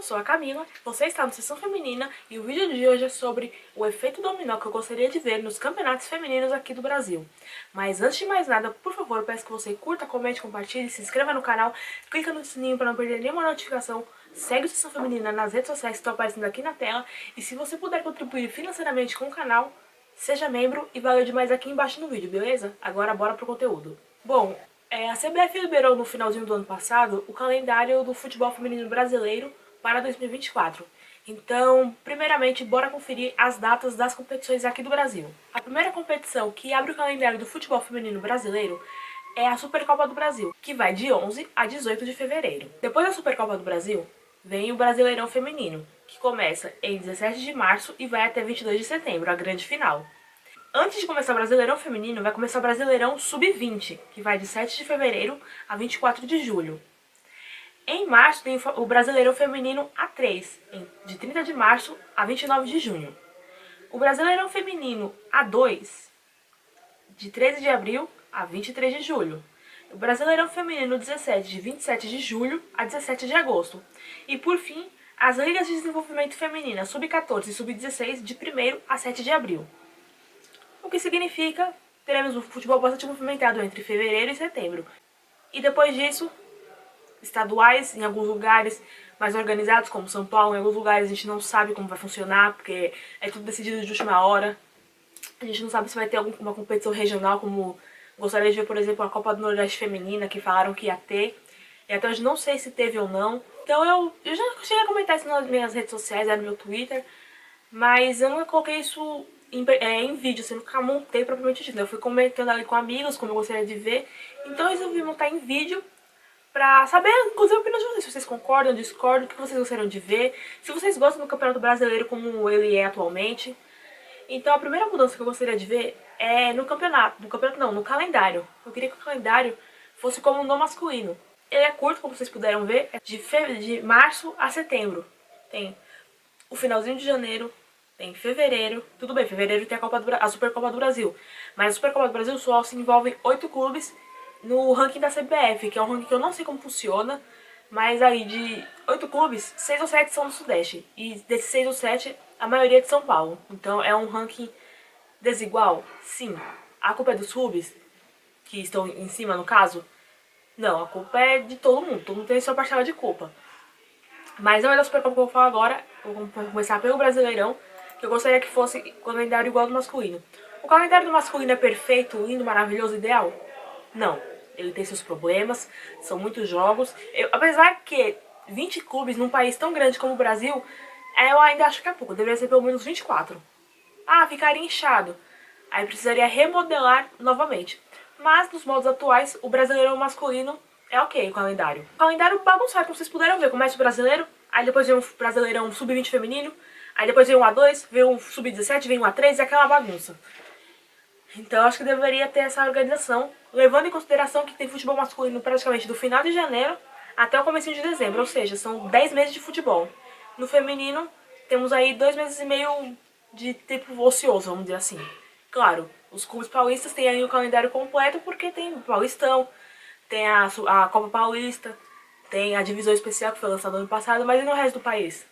eu sou a Camila, você está no Sessão Feminina e o vídeo de hoje é sobre o efeito dominó que eu gostaria de ver nos campeonatos femininos aqui do Brasil. Mas antes de mais nada, por favor, peço que você curta, comente, compartilhe, se inscreva no canal, clica no sininho para não perder nenhuma notificação, segue o Sessão Feminina nas redes sociais que estão aparecendo aqui na tela e se você puder contribuir financeiramente com o canal, seja membro e valeu demais aqui embaixo no vídeo, beleza? Agora bora pro conteúdo. Bom, a CBF liberou no finalzinho do ano passado o calendário do futebol feminino brasileiro para 2024. Então, primeiramente, bora conferir as datas das competições aqui do Brasil. A primeira competição que abre o calendário do futebol feminino brasileiro é a Supercopa do Brasil, que vai de 11 a 18 de fevereiro. Depois da Supercopa do Brasil, vem o Brasileirão Feminino, que começa em 17 de março e vai até 22 de setembro, a grande final. Antes de começar o Brasileirão Feminino, vai começar o Brasileirão Sub-20, que vai de 7 de fevereiro a 24 de julho. Em março tem o Brasileirão Feminino A3, de 30 de março a 29 de junho. O Brasileirão Feminino A2, de 13 de abril a 23 de julho. O Brasileirão Feminino 17, de 27 de julho a 17 de agosto. E por fim, as Ligas de Desenvolvimento Feminina Sub-14 e Sub-16, de 1º a 7 de abril. O que significa teremos o futebol bastante movimentado entre fevereiro e setembro. E depois disso, estaduais em alguns lugares mais organizados, como São Paulo, em alguns lugares a gente não sabe como vai funcionar, porque é tudo decidido de última hora. A gente não sabe se vai ter alguma competição regional, como gostaria de ver, por exemplo, a Copa do Nordeste Feminina, que falaram que ia ter. E até hoje não sei se teve ou não. Então eu já cheguei a comentar isso nas minhas redes sociais, no meu Twitter, mas eu nunca coloquei isso em vídeo, assim, eu nunca montei propriamente dito. Eu fui comentando ali com amigos, como eu gostaria de ver. Então eu resolvi montar em vídeo pra saber, inclusive, a opinião de vocês. Se vocês concordam, discordam, o que vocês gostariam de ver. Se vocês gostam do Campeonato Brasileiro como ele é atualmente. Então a primeira mudança que eu gostaria de ver é no campeonato. No calendário. Eu queria que o calendário fosse como no masculino. Ele é curto, como vocês puderam ver, é de março a setembro. Tem o finalzinho de janeiro, tem fevereiro. Tudo bem, fevereiro tem a Supercopa do Brasil. Mas a Supercopa do Brasil só se envolve 8 clubes no ranking da CBF, que é um ranking que eu não sei como funciona. Mas aí de 8 clubes, 6 ou 7 são do Sudeste. E desses 6 ou 7, a maioria é de São Paulo. Então é um ranking desigual? Sim. A culpa é dos clubes, que estão em cima no caso? Não, a culpa é de todo mundo tem sua parcela de culpa. Mas não é da Supercopa que eu vou falar agora, eu vou começar pelo Brasileirão, que eu gostaria que fosse calendário igual ao do masculino. O calendário do masculino é perfeito, lindo, maravilhoso, ideal? Não. Ele tem seus problemas, são muitos jogos. Apesar que 20 clubes num país tão grande como o Brasil, eu ainda acho que é pouco, deveria ser pelo menos 24. Ah, ficaria inchado. Aí precisaria remodelar novamente. Mas, nos modos atuais, o Brasileirão masculino é ok, o calendário. O calendário bagunçado, como vocês puderam ver. Começa o Brasileiro, aí depois vem um Brasileirão Sub-20 feminino, aí depois vem um A2, vem um Sub-17, vem um A3 e aquela bagunça. Então, acho que deveria ter essa organização, levando em consideração que tem futebol masculino praticamente do final de janeiro até o começo de dezembro, ou seja, são 10 meses de futebol. No feminino, temos aí 2 meses e meio de tempo ocioso, vamos dizer assim. Claro, os clubes paulistas têm aí o calendário completo porque tem o Paulistão, tem a Copa Paulista, tem a divisão especial que foi lançada no ano passado, mas e no resto do país?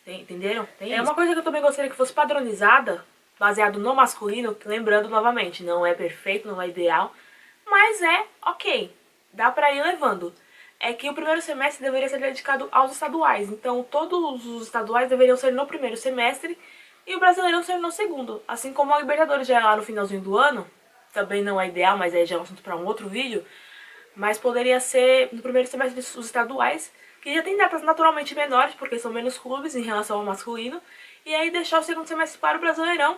Entenderam? É uma coisa que eu também gostaria que fosse padronizada, baseado no masculino, que, lembrando novamente, não é perfeito, não é ideal, mas é ok, dá pra ir levando. É que o primeiro semestre deveria ser dedicado aos estaduais, então todos os estaduais deveriam ser no primeiro semestre e o Brasileirão ser no segundo, assim como a Libertadores já é lá no finalzinho do ano, também não é ideal, mas aí já é um assunto para um outro vídeo, mas poderia ser no primeiro semestre os estaduais, que já tem datas naturalmente menores, porque são menos clubes em relação ao masculino, e aí deixar o segundo semestre para o Brasileirão,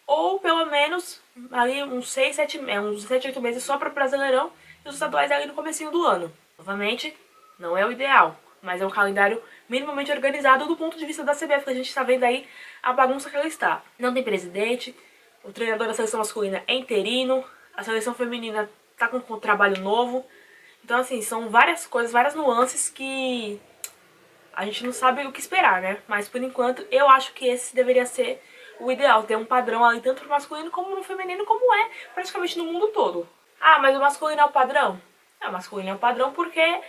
ou pelo menos ali uns 6, 7, 8 meses só para o Brasileirão, e os estaduais ali no comecinho do ano. Novamente, não é o ideal, mas é um calendário minimamente organizado do ponto de vista da CBF, que a gente está vendo aí a bagunça que ela está. Não tem presidente, o treinador da seleção masculina é interino, a seleção feminina está com um trabalho novo. Então, assim, são várias coisas, várias nuances que a gente não sabe o que esperar, né? Mas, por enquanto, eu acho que esse deveria ser o ideal. Ter um padrão ali, tanto no masculino como no feminino, como é praticamente no mundo todo. Ah, mas o masculino é o padrão? É, o masculino é o padrão porque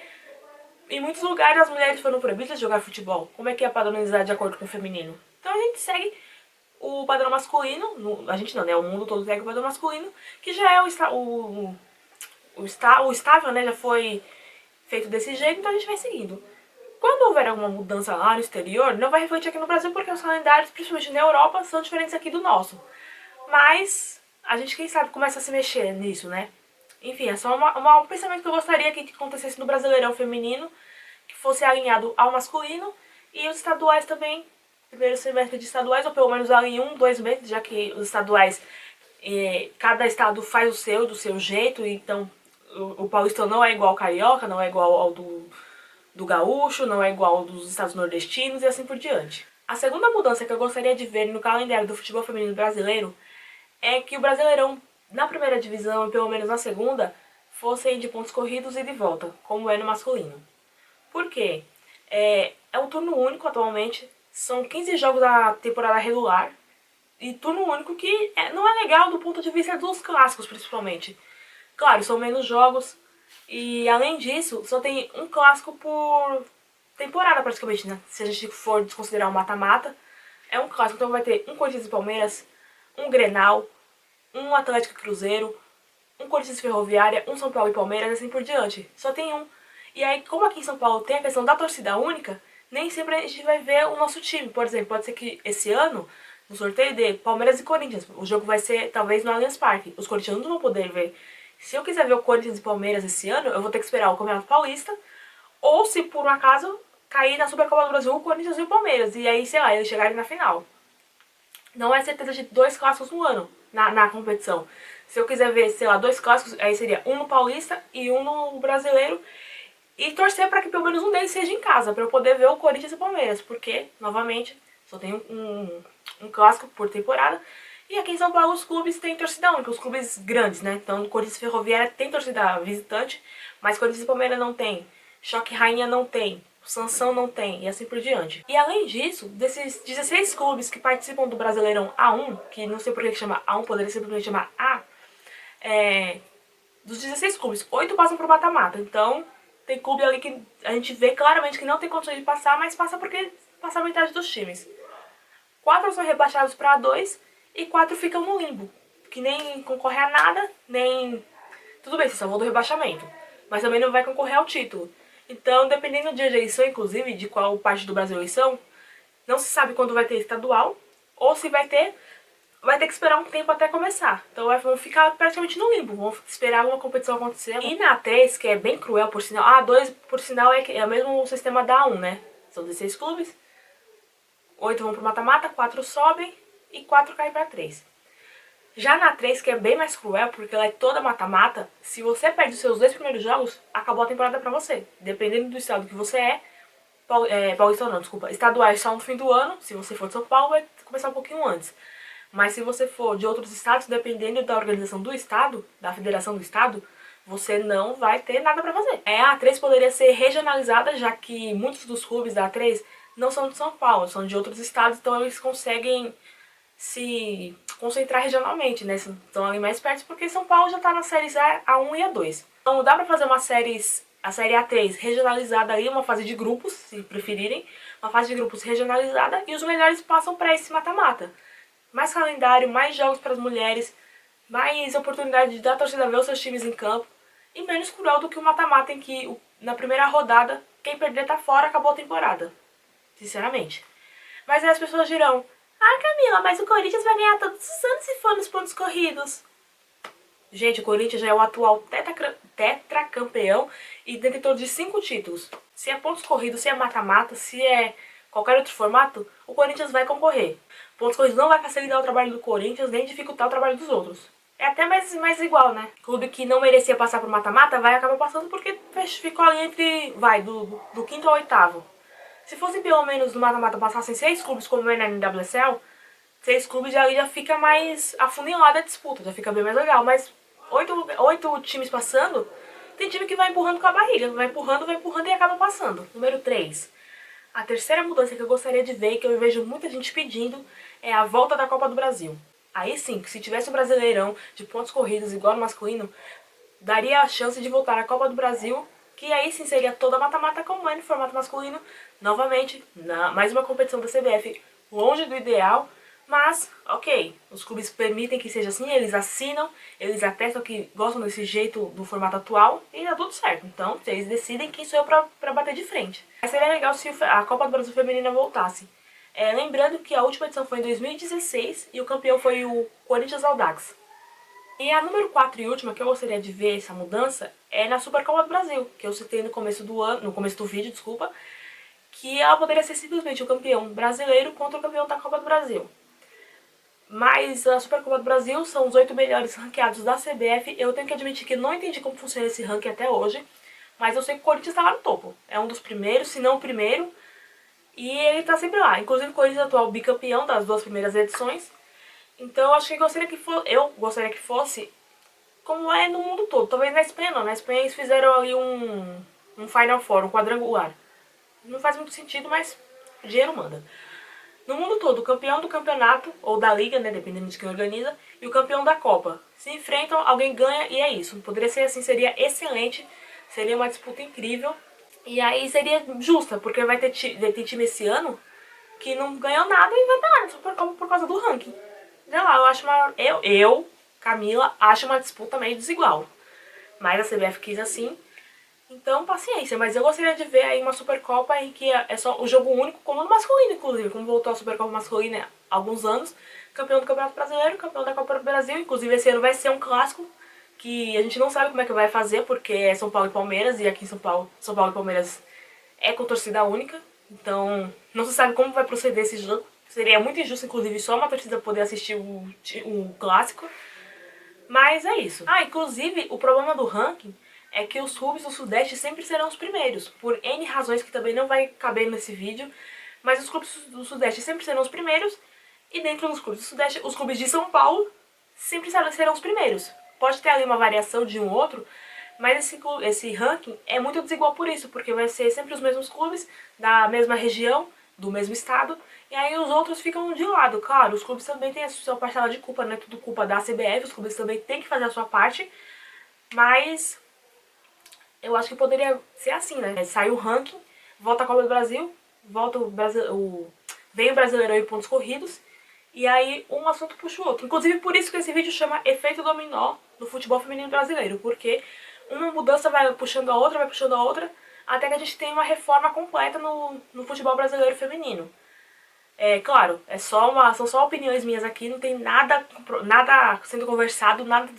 Em muitos lugares as mulheres foram proibidas de jogar futebol. Como é que é padronizar de acordo com o feminino? Então a gente segue o padrão masculino, a gente não, né? O mundo todo segue o padrão masculino, que já é o estável, né? Já foi feito desse jeito, então a gente vai seguindo. Quando houver alguma mudança lá no exterior, não vai refletir aqui no Brasil, porque os calendários, principalmente na Europa, são diferentes aqui do nosso. Mas a gente, quem sabe, começa a se mexer nisso, né? Enfim, é só um pensamento que eu gostaria que acontecesse no Brasileirão feminino, que fosse alinhado ao masculino, e os estaduais também, primeiro semestre de estaduais, ou pelo menos ali 1, 2 meses, já que os estaduais, cada estado faz o seu, do seu jeito, então o paulistão não é igual ao carioca, não é igual ao do gaúcho, não é igual ao dos estados nordestinos e assim por diante. A segunda mudança que eu gostaria de ver no calendário do futebol feminino brasileiro é que o Brasileirão, na primeira divisão e pelo menos na segunda, fossem de pontos corridos e de volta, como é no masculino. Por quê? É um turno único atualmente, são 15 jogos da temporada regular, e turno único que não é legal do ponto de vista dos clássicos, principalmente. Claro, são menos jogos, e além disso, só tem um clássico por temporada praticamente, né? Se a gente for desconsiderar o mata-mata, é um clássico, então vai ter um Corinthians e Palmeiras, um Grenal, um Atlético e Cruzeiro, um Corinthians e Ferroviária, um São Paulo e Palmeiras, assim por diante. Só tem um. E aí, como aqui em São Paulo tem a questão da torcida única, nem sempre a gente vai ver o nosso time. Por exemplo, pode ser que esse ano, no sorteio de Palmeiras e Corinthians, o jogo vai ser talvez no Allianz Parque. Os corintianos não vão poder ver. Se eu quiser ver o Corinthians e Palmeiras esse ano, eu vou ter que esperar o Campeonato Paulista, ou se por um acaso cair na Supercopa do Brasil o Corinthians e o Palmeiras. E aí, sei lá, eles chegarem na final. Não é certeza de 2 clássicos no ano, na competição. Se eu quiser ver, sei lá, 2 clássicos, aí seria um no Paulista e um no Brasileiro. E torcer para que pelo menos um deles seja em casa, para eu poder ver o Corinthians e o Palmeiras. Porque, novamente, só tem um clássico por temporada. E aqui em São Paulo os clubes têm torcida única, os clubes grandes, né? Então o Corinthians e Ferroviária tem torcida visitante, mas Corinthians e Palmeiras não tem. Choque Rainha não tem. O Sansão não tem, e assim por diante. E além disso, desses 16 clubes que participam do Brasileirão A1, que não sei por que chama A1, poderia simplesmente chamar A, dos 16 clubes, 8 passam pro mata-mata. Então, tem clube ali que a gente vê claramente que não tem condições de passar, mas passa porque passa a metade dos times. 4 são rebaixados para A2 e 4 ficam no limbo, que nem concorre a nada, nem... Tudo bem, se salvou do rebaixamento, mas também não vai concorrer ao título. Então, dependendo do dia de eleição, inclusive, de qual parte do Brasil eles são, não se sabe quando vai ter estadual, ou se vai ter que esperar um tempo até começar. Então vão ficar praticamente no limbo, vão esperar uma competição acontecer. E na A3, que é bem cruel por sinal, a A2 por sinal é o mesmo sistema da A1, né? São 16 clubes, 8 vão pro mata-mata, 4 sobem e 4 caem pra 3. Já na 3, que é bem mais cruel, porque ela é toda mata-mata, se você perde os seus 2 primeiros jogos, acabou a temporada pra você. Dependendo do estado que você paulista não, desculpa, estaduais só no fim do ano, se você for de São Paulo vai começar um pouquinho antes. Mas se você for de outros estados, dependendo da organização do estado, da federação do estado, você não vai ter nada pra fazer. A A3 poderia ser regionalizada, já que muitos dos clubes da A3 não são de São Paulo, são de outros estados, então eles conseguem se concentrar regionalmente, né? Estão ali mais perto, porque São Paulo já tá nas séries A1 e A2. Então dá pra fazer a série A3 regionalizada ali, uma fase de grupos, se preferirem, uma fase de grupos regionalizada, e os melhores passam pra esse mata-mata. Mais calendário, mais jogos para as mulheres, mais oportunidade de dar a torcida ver os seus times em campo, e menos cruel do que o mata-mata em que na primeira rodada, quem perder tá fora, acabou a temporada. Sinceramente. Mas aí as pessoas dirão, Camila, mas o Corinthians vai ganhar todos os anos se for nos pontos corridos. Gente, o Corinthians já é o atual tetracampeão e detentor de 5 títulos. Se é pontos corridos, se é mata-mata, se é qualquer outro formato, o Corinthians vai concorrer. Pontos corridos não vai facilitar o trabalho do Corinthians, nem dificultar o trabalho dos outros. É até mais igual, né? Clube que não merecia passar pro mata-mata vai acabar passando porque ficou ali entre, do quinto ao oitavo. Se fosse pelo menos no mata-mata passassem 6 clubes como é na NWSL, 6 clubes já fica mais afunilada a disputa, já fica bem mais legal. Mas 8 times passando, tem time que vai empurrando com a barriga, vai empurrando e acaba passando. Número 3. A terceira mudança que eu gostaria de ver e que eu vejo muita gente pedindo é a volta da Copa do Brasil. Aí sim, se tivesse um Brasileirão de pontos corridos igual no masculino, daria a chance de voltar a Copa do Brasil que aí sim seria toda mata-mata como é no formato masculino. Novamente, mais uma competição da CBF longe do ideal, mas ok, os clubes permitem que seja assim, eles assinam, eles atestam que gostam desse jeito do formato atual e dá tudo certo. Então, eles decidem quem sou eu pra bater de frente. Mas seria legal se a Copa do Brasil Feminina voltasse. Lembrando que a última edição foi em 2016 e o campeão foi o Corinthians Audax. E a número 4 e última que eu gostaria de ver essa mudança é na Supercopa do Brasil, que eu citei no começo do vídeo, desculpa, que ela poderia ser simplesmente o campeão brasileiro contra o campeão da Copa do Brasil. Mas a Supercopa do Brasil são os 8 melhores ranqueados da CBF. Eu tenho que admitir que não entendi como funciona esse ranking até hoje, mas eu sei que o Corinthians está lá no topo. É um dos primeiros, se não o primeiro, e ele está sempre lá. Inclusive o Corinthians é atual bicampeão das 2 primeiras edições. Então eu acho que eu gostaria que fosse como é no mundo todo. Talvez na Espanha não. Na Espanha eles fizeram ali um Final Four, um quadrangular. Não faz muito sentido, mas dinheiro manda. No mundo todo, o campeão do campeonato, ou da liga, né, dependendo de quem organiza, e o campeão da Copa se enfrentam, alguém ganha e é isso. Poderia ser assim, seria excelente, seria uma disputa incrível. E aí seria justa, porque vai ter time esse ano que não ganhou nada e vai dar na Supercopa por causa do ranking. Sei lá, eu acho Camila, acho uma disputa meio desigual. Mas a CBF quis assim, então paciência. Mas eu gostaria de ver aí uma Supercopa em que é só o jogo único, como no masculino, inclusive. Como voltou a Supercopa masculina há alguns anos. Campeão do Campeonato Brasileiro, campeão da Copa do Brasil. Inclusive esse ano vai ser um clássico que a gente não sabe como é que vai fazer, porque é São Paulo e Palmeiras, e aqui em São Paulo e Palmeiras é com torcida única. Então não se sabe como vai proceder esse jogo. Seria muito injusto, inclusive, só uma torcida poder assistir o clássico. Mas é isso. Inclusive, o problema do ranking é que os clubes do Sudeste sempre serão os primeiros. Por N razões que também não vai caber nesse vídeo. Mas os clubes do Sudeste sempre serão os primeiros. E dentro dos clubes do Sudeste, os clubes de São Paulo sempre serão os primeiros. Pode ter ali uma variação de um outro, mas esse ranking é muito desigual por isso. Porque vai ser sempre os mesmos clubes, da mesma região, do mesmo estado, e aí os outros ficam de lado. Claro, os clubes também têm a sua parcela de culpa, não é tudo culpa da CBF, os clubes também têm que fazer a sua parte, mas eu acho que poderia ser assim, né? Sai o ranking, volta a Copa do Brasil, vem o Brasileirão em pontos corridos, e aí um assunto puxa o outro. Inclusive por isso que esse vídeo chama Efeito Dominó no futebol feminino brasileiro, porque uma mudança vai puxando a outra, até que a gente tem uma reforma completa no futebol brasileiro feminino. Claro, são só opiniões minhas aqui, não tem nada sendo conversado, nada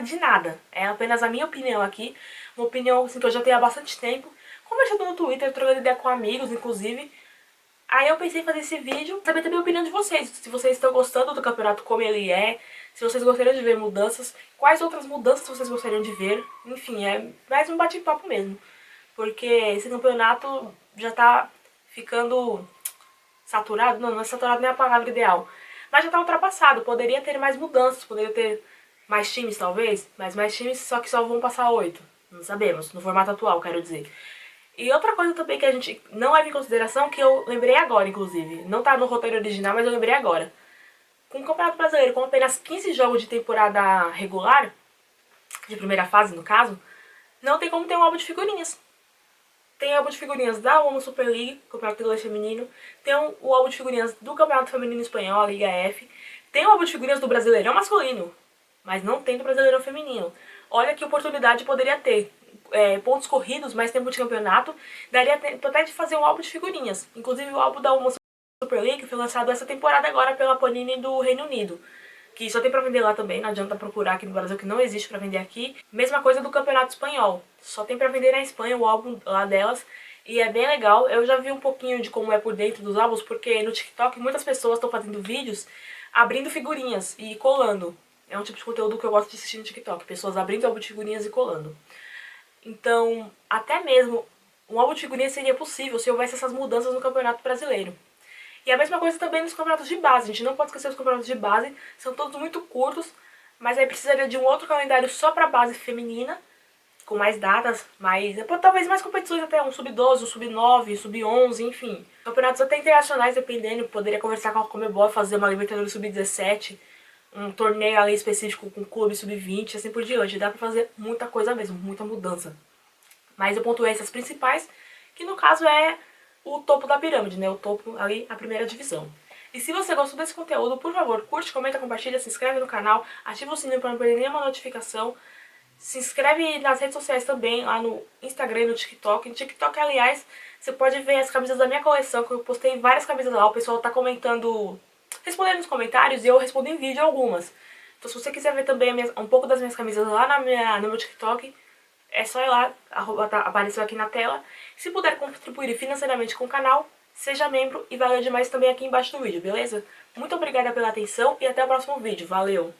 de nada. É apenas a minha opinião aqui, uma opinião assim, que eu já tenho há bastante tempo, conversando no Twitter, trocando ideia com amigos, inclusive. Aí eu pensei em fazer esse vídeo, saber também a opinião de vocês, se vocês estão gostando do campeonato como ele é, se vocês gostariam de ver mudanças, quais outras mudanças vocês gostariam de ver, enfim, é mais um bate-papo mesmo. Porque esse campeonato já tá ficando saturado, não é saturado nem a palavra ideal, mas já tá ultrapassado, poderia ter mais mudanças, poderia ter mais times talvez, mas mais times só que só vão passar 8, não sabemos, no formato atual, quero dizer. E outra coisa também que a gente não leva em consideração, que eu lembrei agora, inclusive, não tá no roteiro original, mas eu lembrei agora. Com o Campeonato Brasileiro, com apenas 15 jogos de temporada regular, de primeira fase no caso, não tem como ter um álbum de figurinhas. Tem álbum de figurinhas da Women's Super League, Campeonato Inglês Feminino. Tem o álbum de figurinhas do Campeonato Feminino Espanhol, a Liga F. Tem o álbum de figurinhas do Brasileirão masculino, mas não tem do Brasileirão feminino. Olha que oportunidade poderia ter. Pontos corridos, mais tempo de campeonato. Daria até de fazer um álbum de figurinhas. Inclusive o álbum da Women's Super League foi lançado essa temporada agora pela Panini do Reino Unido, que só tem pra vender lá também, não adianta procurar aqui no Brasil, que não existe pra vender aqui. Mesma coisa do Campeonato Espanhol, só tem pra vender na Espanha o álbum lá delas, e é bem legal. Eu já vi um pouquinho de como é por dentro dos álbuns, porque no TikTok muitas pessoas estão fazendo vídeos abrindo figurinhas e colando. É um tipo de conteúdo que eu gosto de assistir no TikTok, pessoas abrindo álbum de figurinhas e colando. Então, até mesmo um álbum de figurinhas seria possível se houvesse essas mudanças no Campeonato Brasileiro. E a mesma coisa também nos campeonatos de base. A gente não pode esquecer os campeonatos de base, são todos muito curtos, mas aí precisaria de um outro calendário só para base feminina, com mais datas, talvez mais competições até, um sub-12, um sub-9, um sub-11, enfim. Campeonatos até internacionais, dependendo, poderia conversar com a Conmebol, fazer uma Libertadores sub-17, um torneio ali específico com clube sub-20, assim por diante. Dá pra fazer muita coisa mesmo, muita mudança. Mas eu pontuei essas principais, que no caso é o topo da pirâmide, né? O topo ali, a primeira divisão. E se você gostou desse conteúdo, por favor, curte, comenta, compartilha, se inscreve no canal, ativa o sininho para não perder nenhuma notificação. Se inscreve nas redes sociais também, lá no Instagram e no TikTok. No TikTok, aliás, você pode ver as camisas da minha coleção, que eu postei várias camisas lá. O pessoal tá comentando, respondendo nos comentários, e eu respondo em vídeo algumas. Então se você quiser ver também um pouco das minhas camisas lá no meu TikTok, é só ir lá, apareceu aqui na tela. Se puder contribuir financeiramente com o canal, seja membro e valeu demais também aqui embaixo do vídeo, beleza? Muito obrigada pela atenção e até o próximo vídeo. Valeu!